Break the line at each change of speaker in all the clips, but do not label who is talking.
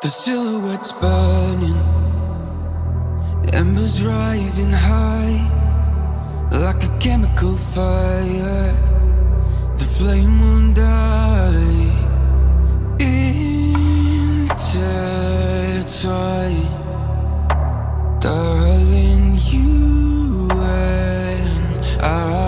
The silhouettes burning, embers rising high, like a chemical fire. The flame won't die. Intertwine, darling, you and I.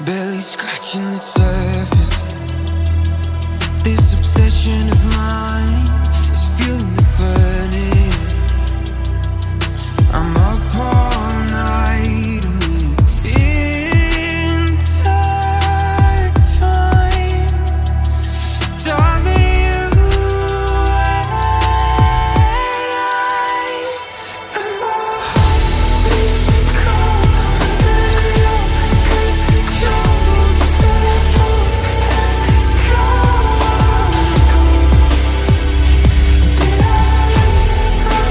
Barely scratching the surface. This obsession of mine is fueling the furnace. I'm up all night and we're intertwined. Darling, you and I. And my heart beats cold under your control. Just let us let go. Did I lose my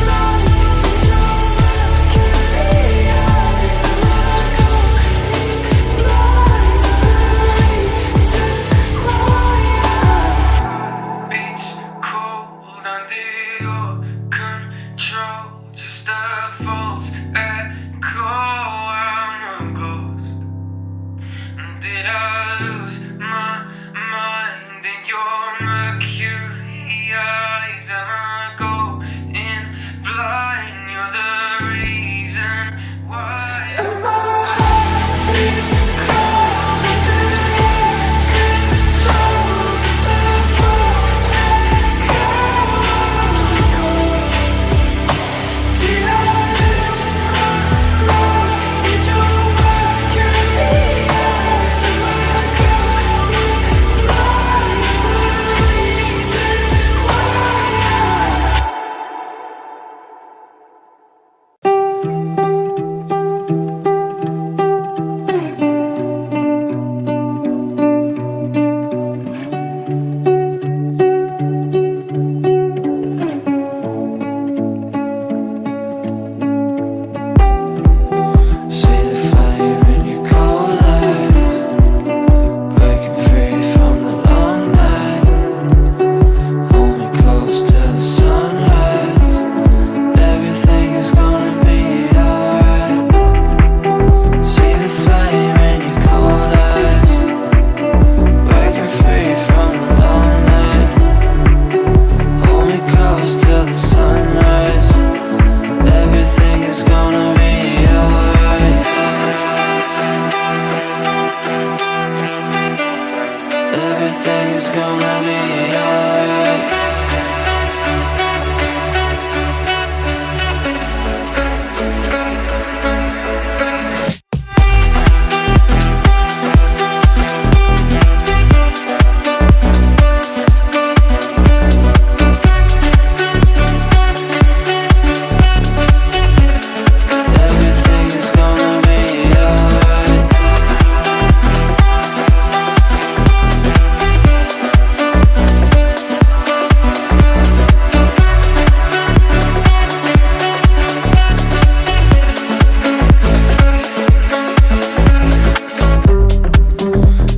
mind in your mercury eyes? Am I going blind? Said why? Beach cold under your control. Just a false echo. I'm a ghost. Did I lose my mind in your mercury eyes? Am I going blind? You're the reason why. And my heart beats cold under your control. Just a false echo. Did I lose my mind in your mercury eyes? Am I going blind? Reason why. See the fire in your cold eyes, breaking free from the long night. Hold me close till the sunrise. Everything is gonna be alright. See the flame in your cold eyes, breaking free from the long night. Hold me close till the sunrise. Everything is gonna be alright. Everything is gonna be alright. Everything is gonna be alright.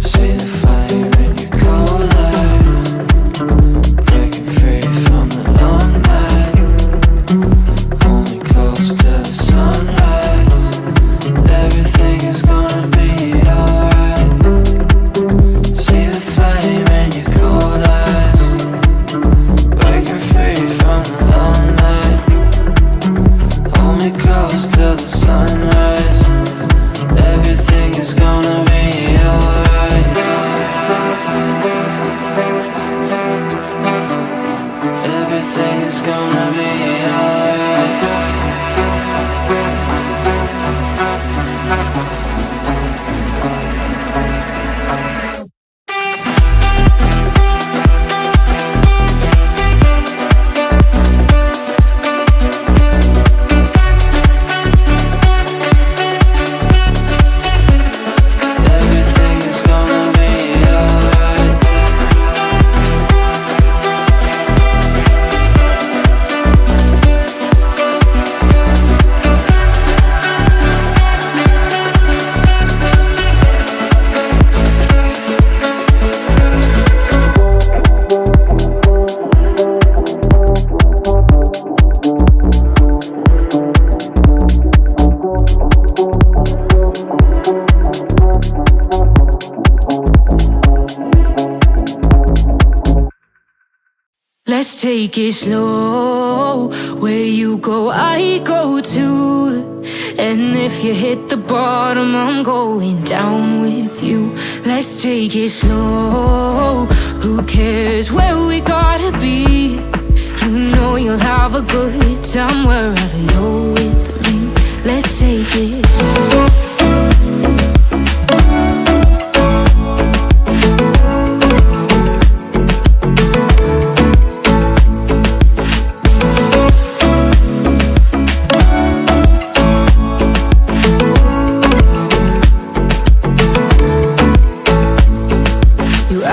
See the fire in your cold eyes, breaking free from the long night. Hold me close till the sunrise. Everything is gonna be alright. See the flame in your cold eyes, breaking free from the long night. Hold me close till the sunrise. Everything is gonna be alright. Everything is gonna be alright. take it slow. Where you go, I go too. And if you hit the bottom, I'm going down with you. Let's take it slow. Who cares where we gotta be? You know you'll have a good time wherever you're with me. Let's take it.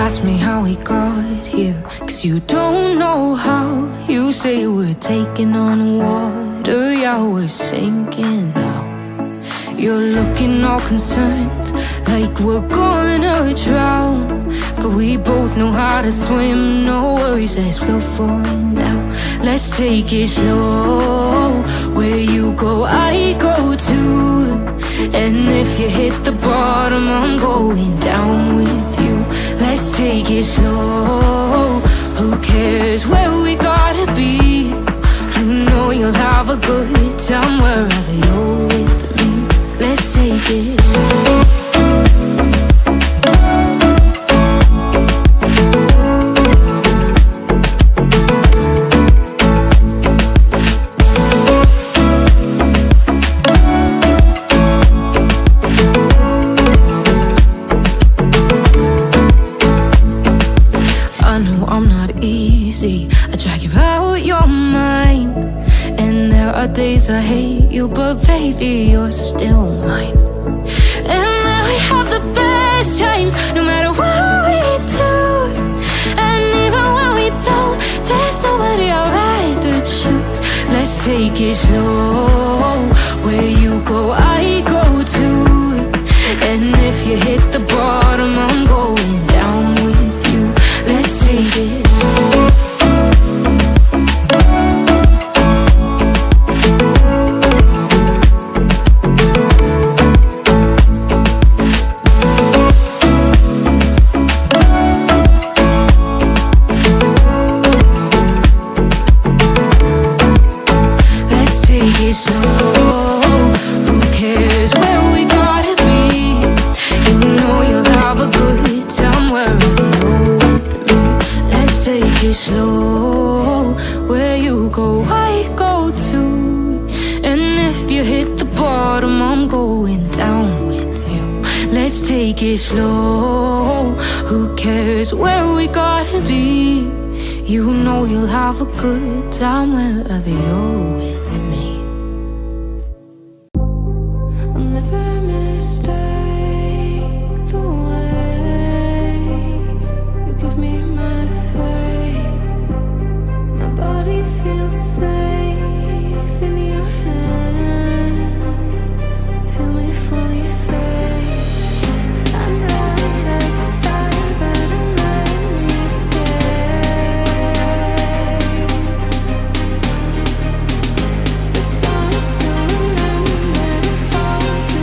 Ask me how we got here, 'cause you don't know how. You say we're taking on water, yeah, we're sinking now. You're looking all concerned, like we're gonna drown. But we both know how to swim, no worries, let's float for now. Let's take it slow. Where you go, I go too. And if you hit the bottom, I'm going down with you. Let's take it slow. Who cares where we gotta be? You know you'll have a good time wherever you're with me. Let's take it. I drag you out your mind, and there are days I hate you, but baby, you're still mine. And then we have the best times, no matter what we do. And even when we don't, there's nobody I'd rather choose. Let's take it slow. Where you go, I go too. And if you hit the bottom, I'm going down with you. Let's take it. Take it slow. Who cares where we gotta be? You know you'll have a good time wherever you're with me. I'll never mistake the way you give me my faith. My body feels safe in your hands. Feel me fully fade. The stars still remember the fall to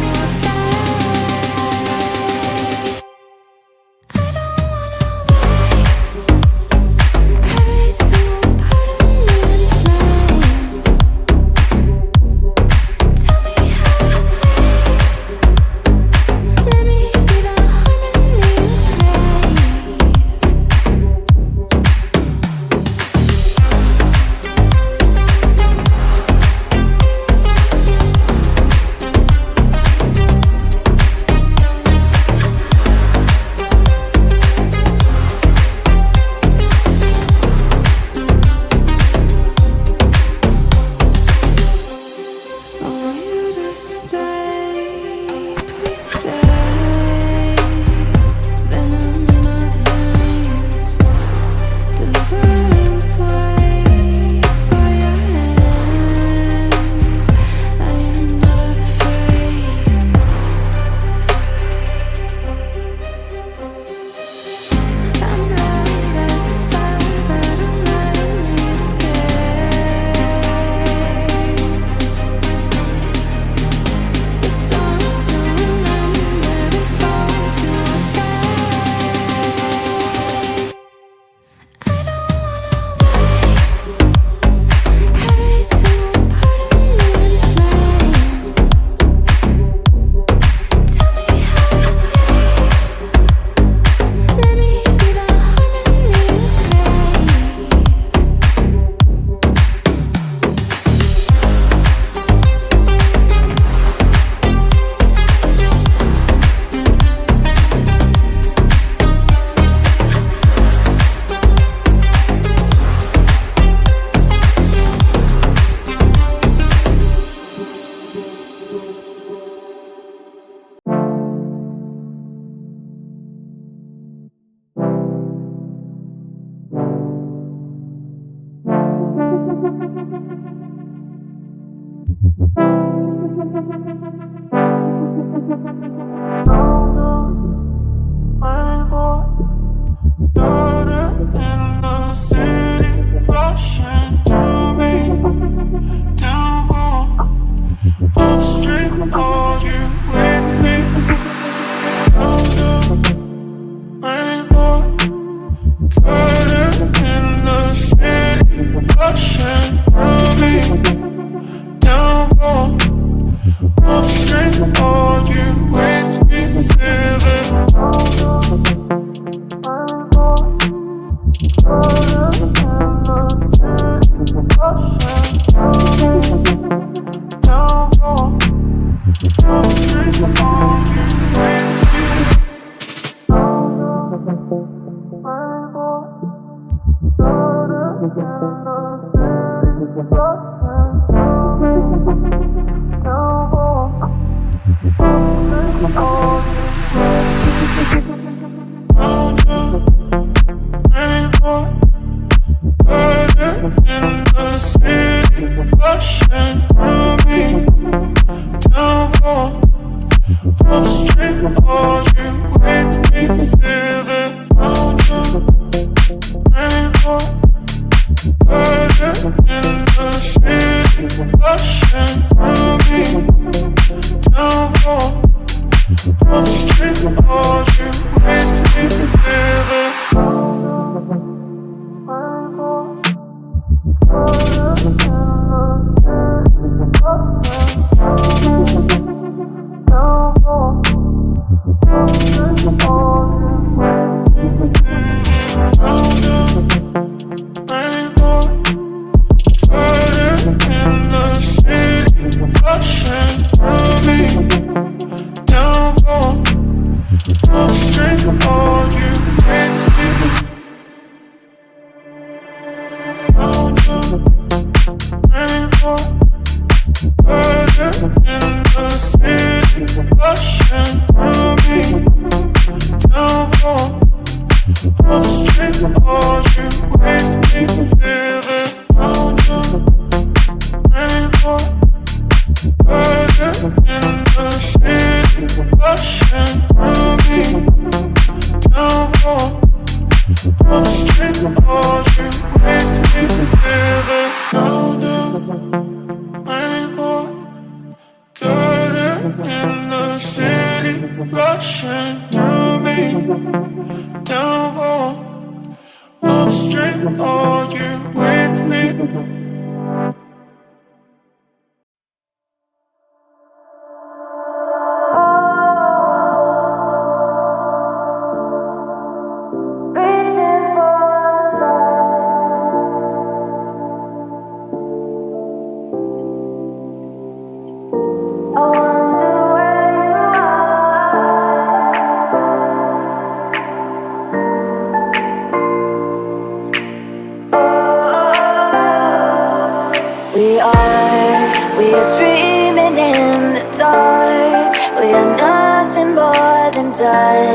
Dreaming in the dark, we are nothing more than dust.